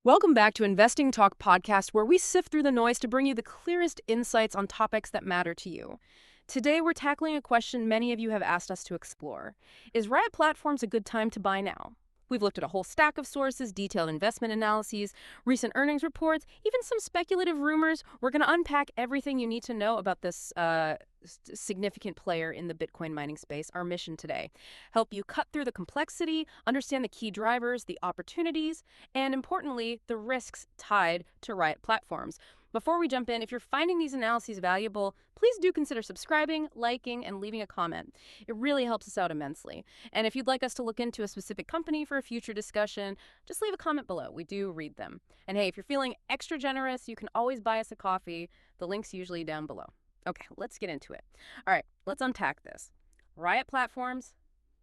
Welcome back to Investing Talk podcast, where we sift through the noise to bring you the clearest insights on topics that matter to you. Today, we're tackling a question many of you have asked us to explore. Is RIOT Platforms a good time to buy now? We've looked at a whole stack of sources, detailed investment analyses, recent earnings reports, even some speculative rumors. We're going to unpack everything you need to know about this significant player in the Bitcoin mining space. Our mission today: help you cut through the complexity, understand the key drivers, the opportunities, and importantly, the risks tied to RIOT Platforms. Before we jump in, if you're finding these analyses valuable, please do consider subscribing, liking, and leaving a comment. It really helps us out immensely. And if you'd like us to look into a specific company for a future discussion, just leave a comment below. We do read them. And hey, if you're feeling extra generous, you can always buy us a coffee. The link's usually down below. Okay, let's get into it. All right, let's unpack this. RIOT Platforms,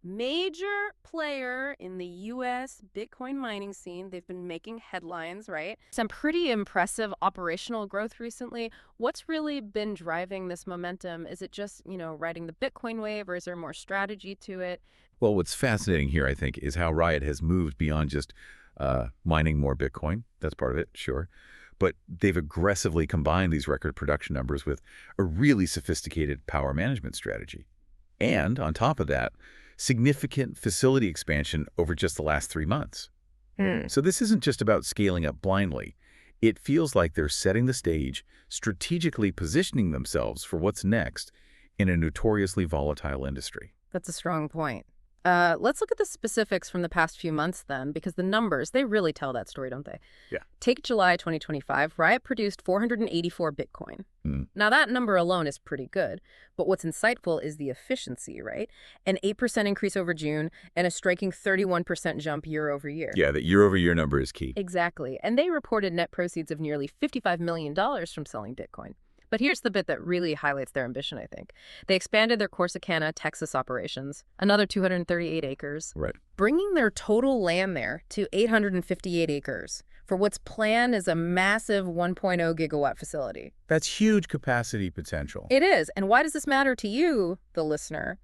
major player in the U.S. Bitcoin mining scene. They've been making headlines, right? Some pretty impressive operational growth recently. What's really been driving this momentum? Is it just, riding the Bitcoin wave, or is there more strategy to it? Well, what's fascinating here, I think, is how RIOT has moved beyond just mining more Bitcoin. That's part of it, sure. But they've aggressively combined these record production numbers with a really sophisticated power management strategy. And on top of that, significant facility expansion over just the last 3 months. So this isn't just about scaling up blindly. It feels like they're setting the stage, strategically positioning themselves for what's next in a notoriously volatile industry. That's a strong point. Let's look at the specifics from the past few months then, because the numbers, they really tell that story, don't they? Yeah. Take July 2025, RIOT produced 484 Bitcoin. Now that number alone is pretty good, but what's insightful is the efficiency, right? An 8% increase over June and a striking 31% jump year over year. Yeah, the year-over-year number is key. Exactly. And they reported net proceeds of nearly $55 million from selling Bitcoin. But here's the bit that really highlights their ambition, I think. They expanded their Corsicana, Texas operations, another 238 acres, Right. bringing their total land there to 858 acres for what's planned as a massive 1.0 gigawatt facility. That's huge capacity potential. It is. And why does this matter to you, the listener?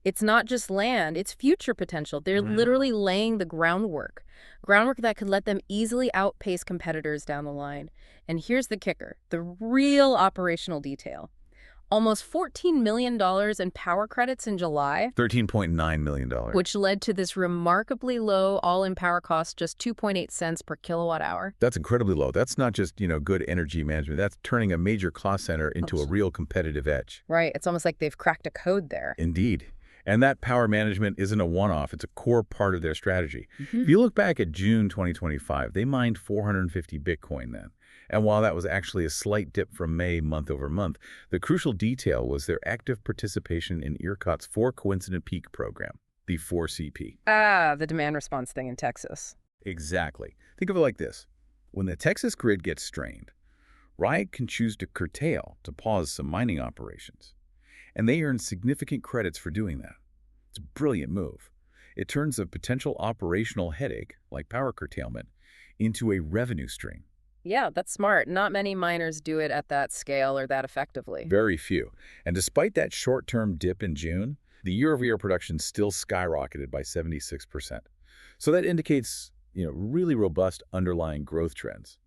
It's not just land, it's future potential. They're literally laying the groundwork that could let them easily outpace competitors down the line. And here's the kicker, the real operational detail. Almost $14 million in power credits in July. $13.9 million. Which led to this remarkably low all-in power cost, just 2.8 cents per kilowatt hour. That's incredibly low. That's not just, good energy management. That's turning a major cost center into a real competitive edge. Right. It's almost like they've cracked a code there. Indeed. And that power management isn't a one-off. It's a core part of their strategy. If you look back at June 2025, they mined 450 Bitcoin then. And while that was actually a slight dip from May month over month, the crucial detail was their active participation in ERCOT's 4 Coincident Peak program, the 4CP. The demand response thing in Texas. Exactly. Think of it like this. When the Texas grid gets strained, RIOT can choose to curtail, to pause some mining operations. And they earn significant credits for doing that. It's a brilliant move. It turns a potential operational headache, like power curtailment, into a revenue stream. Yeah, that's smart. Not many miners do it at that scale or that effectively. Very few. And despite that short-term dip in June, the year-over-year production still skyrocketed by 76%. So that indicates, really robust underlying growth trends,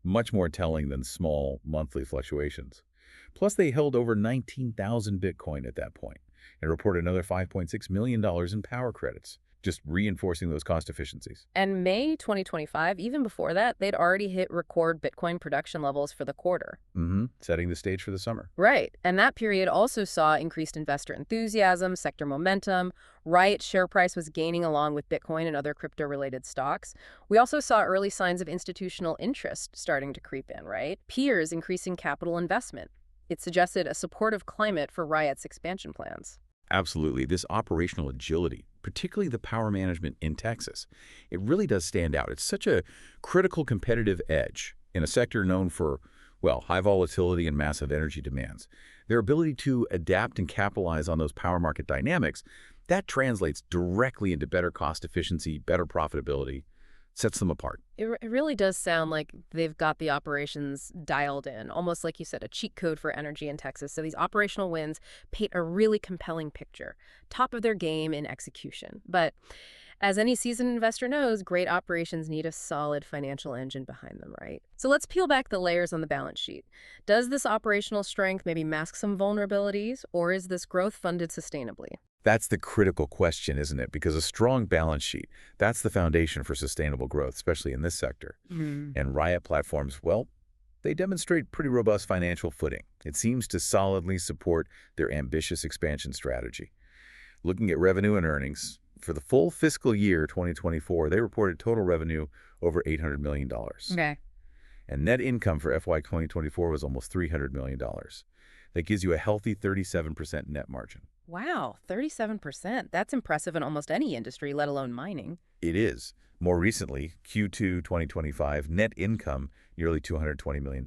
much more telling than small monthly fluctuations. Plus, they held over 19,000 Bitcoin at that point and reported another $5.6 million in power credits, just reinforcing those cost efficiencies. And May 2025, even before that, they'd already hit record Bitcoin production levels for the quarter. Setting the stage for the summer. Right. And that period also saw increased investor enthusiasm, sector momentum. RIOT's share price was gaining along with Bitcoin and other crypto-related stocks. We also saw early signs of institutional interest starting to creep in, right? Peers increasing capital investment. It suggested a supportive climate for RIOT's expansion plans. Absolutely. This operational agility, particularly the power management in Texas, it really does stand out. It's such a critical competitive edge in a sector known for, high volatility and massive energy demands. Their ability to adapt and capitalize on those power market dynamics, that translates directly into better cost efficiency, better profitability, sets them apart. It really does sound like they've got the operations dialed in, almost like you said, a cheat code for energy in Texas. So these operational wins paint a really compelling picture, top of their game in execution. But As any seasoned investor knows, great operations need a solid financial engine behind them, right? So let's peel back the layers on the balance sheet. Does this operational strength maybe mask some vulnerabilities, or is this growth funded sustainably? That's the critical question, isn't it? Because a strong balance sheet, that's the foundation for sustainable growth, especially in this sector. Hmm. And RIOT platforms, well, they demonstrate pretty robust financial footing. It seems to solidly support their ambitious expansion strategy. Looking at revenue and earnings, for the full fiscal year 2024, they reported total revenue over $800 million. Okay. And net income for FY 2024 was almost $300 million. That gives you a healthy 37% net margin. Wow, 37%. That's impressive in almost any industry, let alone mining. It is. More recently, Q2 2025, net income nearly $220 million.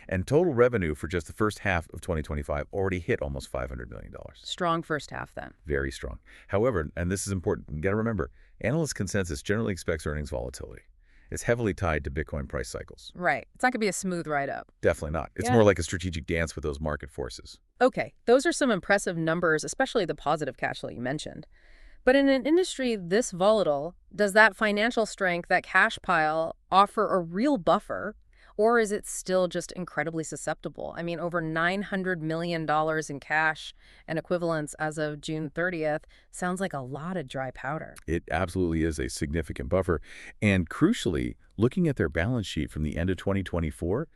And total revenue for just the first half of 2025 already hit almost $500 million. Strong first half then. Very strong. However, and this is important, you got to remember, analyst consensus generally expects earnings volatility. It's heavily tied to Bitcoin price cycles. Right. It's not going to be a smooth ride up. Definitely not. It's Yeah. more like a strategic dance with those market forces. Okay, those are some impressive numbers, especially the positive cash flow you mentioned. But in an industry this volatile, does that financial strength, that cash pile, offer a real buffer? Or is it still just incredibly susceptible? I mean, over $900 million in cash and equivalents as of June 30th sounds like a lot of dry powder. It absolutely is a significant buffer. And crucially, looking at their balance sheet from the end of 2024,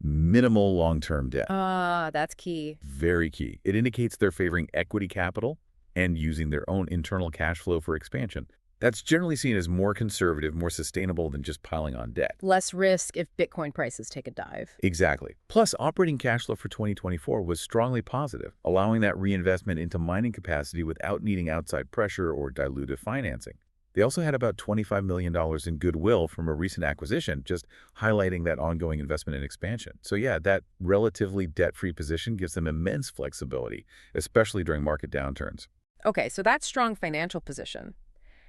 minimal long-term debt. That's key. Very key. It indicates they're favoring equity capital and using their own internal cash flow for expansion. That's generally seen as more conservative, more sustainable than just piling on debt. Less risk if Bitcoin prices take a dive. Exactly. Plus, operating cash flow for 2024 was strongly positive, allowing that reinvestment into mining capacity without needing outside pressure or dilutive financing. They also had about $25 million in goodwill from a recent acquisition, just highlighting that ongoing investment in expansion. So yeah, that relatively debt-free position gives them immense flexibility, especially during market downturns. Okay, so that strong financial position,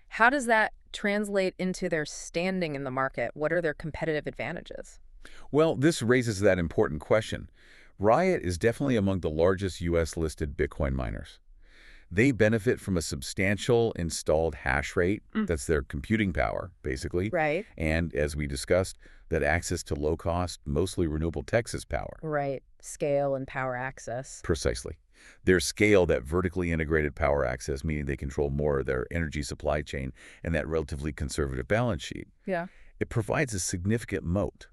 how does that translate into their standing in the market? What are their competitive advantages? Well, this raises that important question. RIOT is definitely among the largest U.S.-listed Bitcoin miners. They benefit from a substantial installed hash rate. That's their computing power, basically. Right. And as we discussed, that access to low-cost, mostly renewable Texas power. Right. Scale and power access. Precisely. Their scale, that vertically integrated power access, meaning they control more of their energy supply chain, and that relatively conservative balance sheet. Yeah. It provides a significant moat,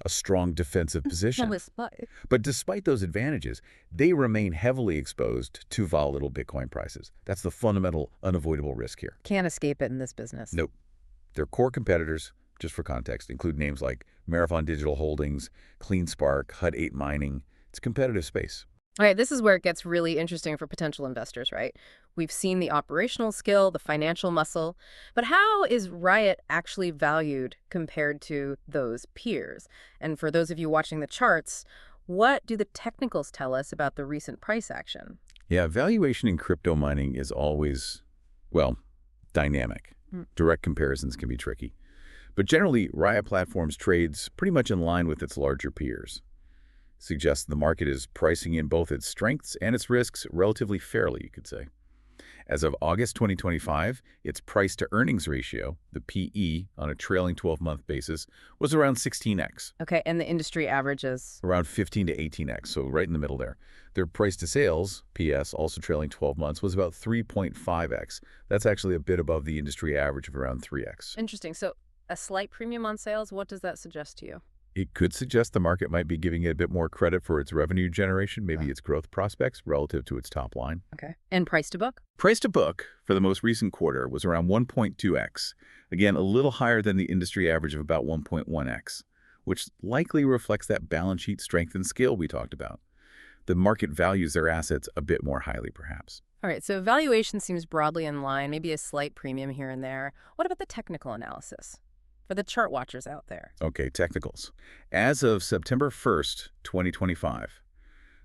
a strong defensive position. Well, But despite those advantages, they remain heavily exposed to volatile Bitcoin prices. That's the fundamental, unavoidable risk here. can't escape it in this business. Nope. Their core competitors, just for context, include names like Marathon Digital Holdings, CleanSpark, Hut 8 Mining. It's a competitive space. All right, this is where it gets really interesting for potential investors, right? We've seen the operational skill, the financial muscle, but how is RIOT actually valued compared to those peers? And for those of you watching the charts, what do the technicals tell us about the recent price action? Yeah, valuation in crypto mining is always, well, dynamic. Direct comparisons can be tricky. But generally, RIOT Platforms trades pretty much in line with its larger peers. Suggests the market is pricing in both its strengths and its risks relatively fairly, you could say. As of August 2025, its price-to-earnings ratio, the PE, on a trailing 12-month basis, was around 16x. Okay, and the industry averages? Around 15 to 18x, so right in the middle there. Their price-to-sales, PS, also trailing 12 months, was about 3.5x. That's actually a bit above the industry average of around 3x. Interesting. So a slight premium on sales, what does that suggest to you? It could suggest the market might be giving it a bit more credit for its revenue generation, maybe its growth prospects relative to its top line. Okay. And price to book? Price to book for the most recent quarter was around 1.2x. Again, a little higher than the industry average of about 1.1x, which likely reflects that balance sheet strength and scale we talked about. The market values their assets a bit more highly, perhaps. All right, so valuation seems broadly in line, maybe a slight premium here and there. What about the technical analysis for the chart watchers out there? Okay, technicals. As of September 1st, 2025,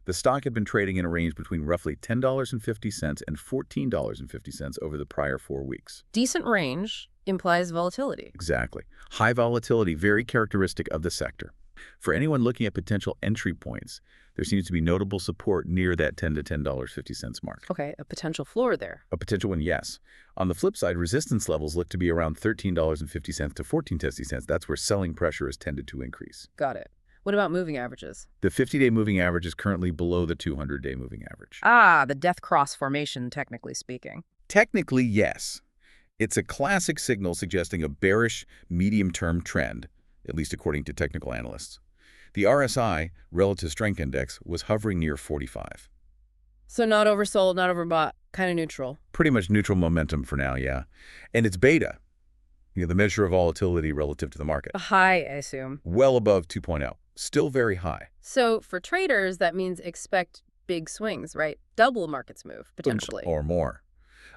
the stock had been trading in a range between roughly $10.50 and $14.50 over the prior 4 weeks. Decent range implies volatility. Exactly. High volatility, very characteristic of the sector. For anyone looking at potential entry points, There seems to be notable support near that $10 to $10.50 mark. Okay, a potential floor there. A potential one, yes. On the flip side, resistance levels look to be around $13.50 to $14.50. That's where selling pressure has tended to increase. Got it. What about moving averages? The 50-day moving average is currently below the 200-day moving average. Ah, the death cross formation, technically speaking. Technically, yes. It's a classic signal suggesting a bearish medium-term trend, at least according to technical analysts. The RSI, Relative Strength Index, was hovering near 45. So not oversold, not overbought, kind of neutral. Pretty much neutral momentum for now, yeah. And it's beta, the measure of volatility relative to the market. A high, I assume. Well above 2.0. Still very high. So for traders, that means expect big swings, right? Double markets move, potentially. Or more.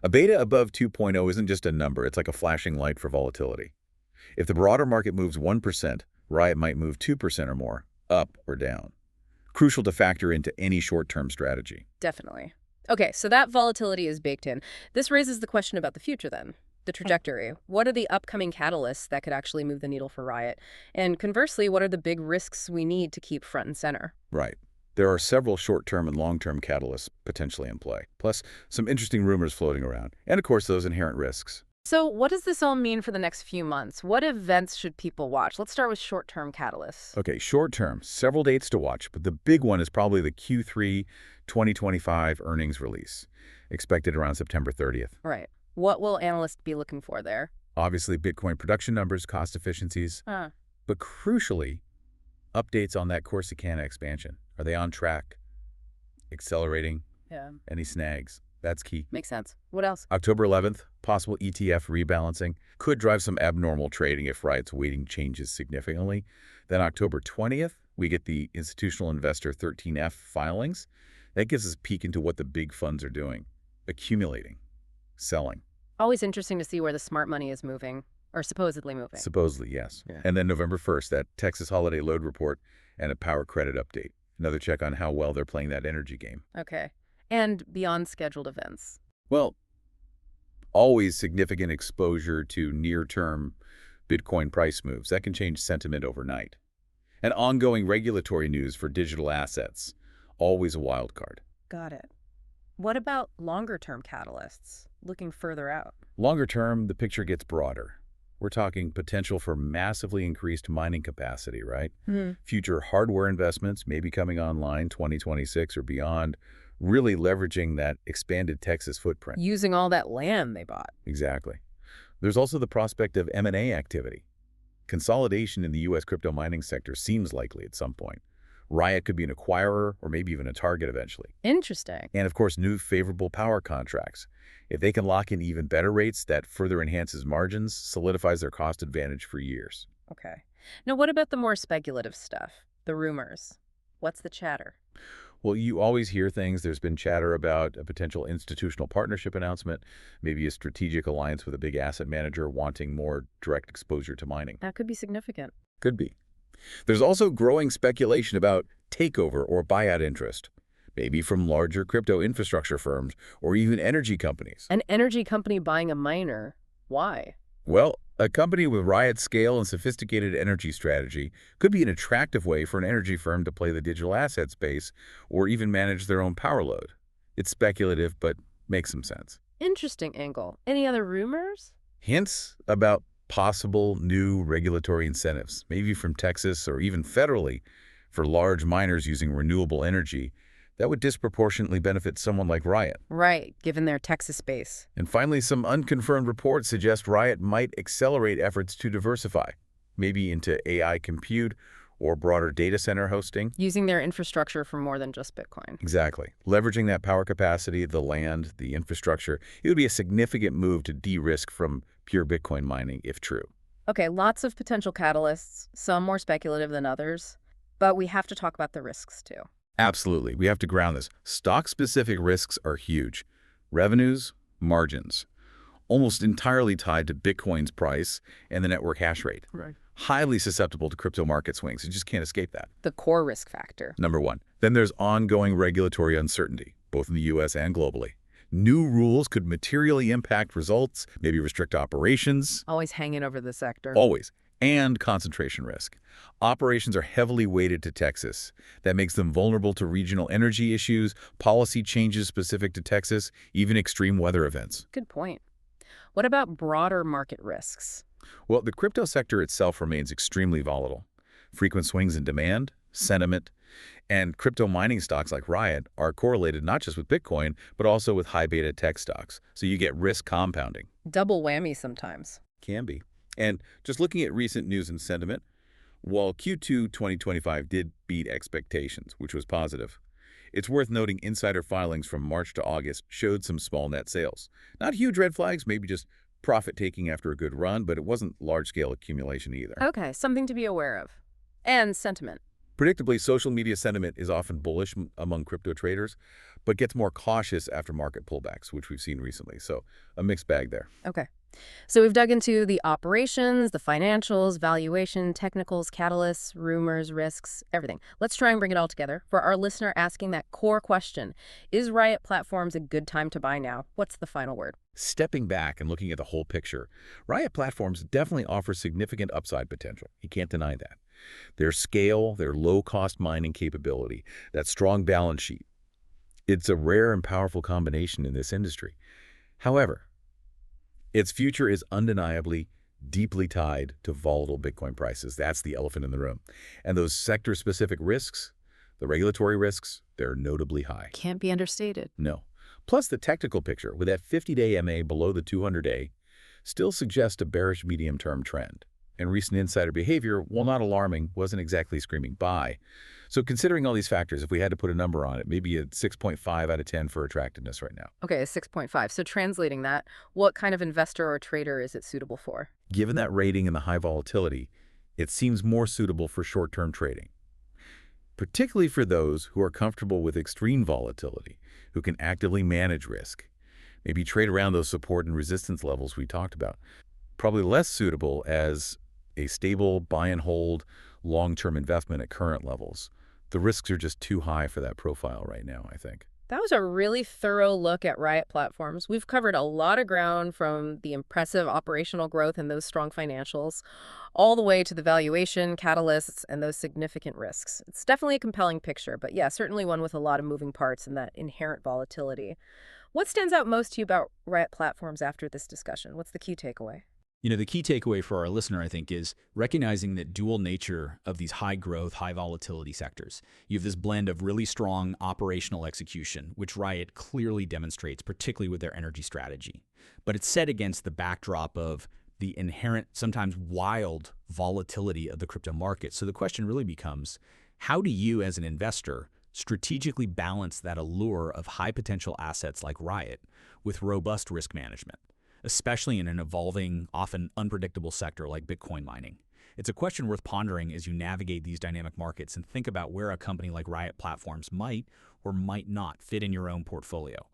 A beta above 2.0 isn't just a number. It's like a flashing light for volatility. If the broader market moves 1%, RIOT might move 2% or more, up or down. Crucial to factor into any short-term strategy. Definitely. Okay, so that volatility is baked in. This raises the question about the future then. The trajectory. What are the upcoming catalysts that could actually move the needle for RIOT? And conversely, what are the big risks we need to keep front and center? Right. There are several short-term and long-term catalysts potentially in play, plus some interesting rumors floating around, and of course those inherent risks. So what does this all mean for the next few months? What events should people watch? Let's start with short-term catalysts. Okay, short-term, several dates to watch, but the big one is probably the Q3 2025 earnings release, expected around September 30th. Right. What will analysts be looking for there? Obviously, Bitcoin production numbers, cost efficiencies, but crucially, updates on that Corsicana expansion. Are they on track? Accelerating? Yeah. Any snags? That's key. Makes sense. What else? October 11th, possible ETF rebalancing. Could drive some abnormal trading if RIOT's weighting changes significantly. Then October 20th, we get the Institutional Investor 13F filings. That gives us a peek into what the big funds are doing. Accumulating. Selling. Always interesting to see where the smart money is moving, or supposedly moving. Supposedly, yes. Yeah. And then November 1st, that Texas holiday load report and a power credit update. Another check on how well they're playing that energy game. Okay. And beyond scheduled events. Well, always significant exposure to near-term Bitcoin price moves. That can change sentiment overnight. And ongoing regulatory news for digital assets. Always a wild card. Got it. What about longer-term catalysts, looking further out? Longer term, the picture gets broader. We're talking potential for massively increased mining capacity, right? Future hardware investments may be coming online 2026 or beyond, really leveraging that expanded Texas footprint. Using all that land they bought. Exactly. There's also the prospect of M&A activity. Consolidation in the U.S. crypto mining sector seems likely at some point. RIOT could be an acquirer or maybe even a target eventually. Interesting. And of course, new favorable power contracts. If they can lock in even better rates, that further enhances margins, solidifies their cost advantage for years. Okay. Now, what about the more speculative stuff? The rumors? What's the chatter? Well, you always hear things. There's been chatter about a potential institutional partnership announcement, maybe a strategic alliance with a big asset manager wanting more direct exposure to mining. That could be significant. Could be. There's also growing speculation about takeover or buyout interest, maybe from larger crypto infrastructure firms or even energy companies. An energy company buying a miner? Why? Well, a company with RIOT's scale and sophisticated energy strategy could be an attractive way for an energy firm to play the digital asset space or even manage their own power load. It's speculative, but makes some sense. Interesting angle. Any other rumors? Hints about possible new regulatory incentives, maybe from Texas or even federally, for large miners using renewable energy that would disproportionately benefit someone like RIOT. Right, given their Texas base. And finally, some unconfirmed reports suggest RIOT might accelerate efforts to diversify, maybe into AI compute or broader data center hosting. Using their infrastructure for more than just Bitcoin. Exactly. Leveraging that power capacity, the land, the infrastructure, it would be a significant move to de-risk from pure Bitcoin mining, if true. Okay, lots of potential catalysts, some more speculative than others, but we have to talk about the risks too. Absolutely. We have to ground this. Stock-specific risks are huge. Revenues, margins, almost entirely tied to Bitcoin's price and the network hash rate. Right. Highly susceptible to crypto market swings. You just can't escape that. The core risk factor. Number one. Then there's ongoing regulatory uncertainty, both in the U.S. and globally. New rules could materially impact results, maybe restrict operations. Always hanging over the sector. Always. and concentration risk. Operations are heavily weighted to Texas. That makes them vulnerable to regional energy issues, policy changes specific to Texas, even extreme weather events. Good point. What about broader market risks? Well, the crypto sector itself remains extremely volatile. Frequent swings in demand, sentiment, and crypto mining stocks like RIOT are correlated not just with Bitcoin, but also with high beta tech stocks. So you get risk compounding. Double whammy sometimes. Can be. And just looking at recent news and sentiment, while Q2 2025 did beat expectations, which was positive, it's worth noting insider filings from March to August showed some small net sales. Not huge red flags, maybe just profit-taking after a good run, but it wasn't large-scale accumulation either. Okay, something to be aware of. And sentiment. Predictably, social media sentiment is often bullish among crypto traders, but gets more cautious after market pullbacks, which we've seen recently. So a mixed bag there. Okay. So we've dug into the operations, the financials, valuation, technicals, catalysts, rumors, risks, everything. Let's try and bring it all together. For our listener asking that core question, is RIOT Platforms a good time to buy now? What's the final word? Stepping back and looking at the whole picture, RIOT Platforms definitely offer significant upside potential. You can't deny that. Their scale, their low-cost mining capability, that strong balance sheet. It's a rare and powerful combination in this industry. However, its future is undeniably deeply tied to volatile Bitcoin prices. That's the elephant in the room. And those sector-specific risks, the regulatory risks, they're notably high. Can't be understated. No. Plus, the technical picture, with that 50-day MA below the 200-day, still suggests a bearish medium-term trend. And recent insider behavior, while not alarming, wasn't exactly screaming buy. So considering all these factors, if we had to put a number on it, maybe a 6.5 out of 10 for attractiveness right now. Okay, a 6.5. So translating that, what kind of investor or trader is it suitable for? Given that rating and the high volatility, it seems more suitable for short-term trading, particularly for those who are comfortable with extreme volatility, who can actively manage risk, maybe trade around those support and resistance levels we talked about. Probably less suitable as a stable buy and hold long-term investment at current levels. The risks are just too high for that profile right now, I think. That was a really thorough look at RIOT Platforms. We've covered a lot of ground, from the impressive operational growth and those strong financials, all the way to the valuation, catalysts, and those significant risks. It's definitely a compelling picture, but yeah, certainly one with a lot of moving parts and that inherent volatility. What stands out most to you about RIOT Platforms after this discussion? What's the key takeaway? The key takeaway for our listener, I think, is recognizing the dual nature of these high growth, high volatility sectors. You have this blend of really strong operational execution, which RIOT clearly demonstrates, particularly with their energy strategy. But it's set against the backdrop of the inherent, sometimes wild volatility of the crypto market. So the question really becomes, how do you as an investor strategically balance that allure of high potential assets like RIOT with robust risk management, especially in an evolving, often unpredictable sector like Bitcoin mining? It's a question worth pondering as you navigate these dynamic markets and think about where a company like RIOT Platforms might or might not fit in your own portfolio.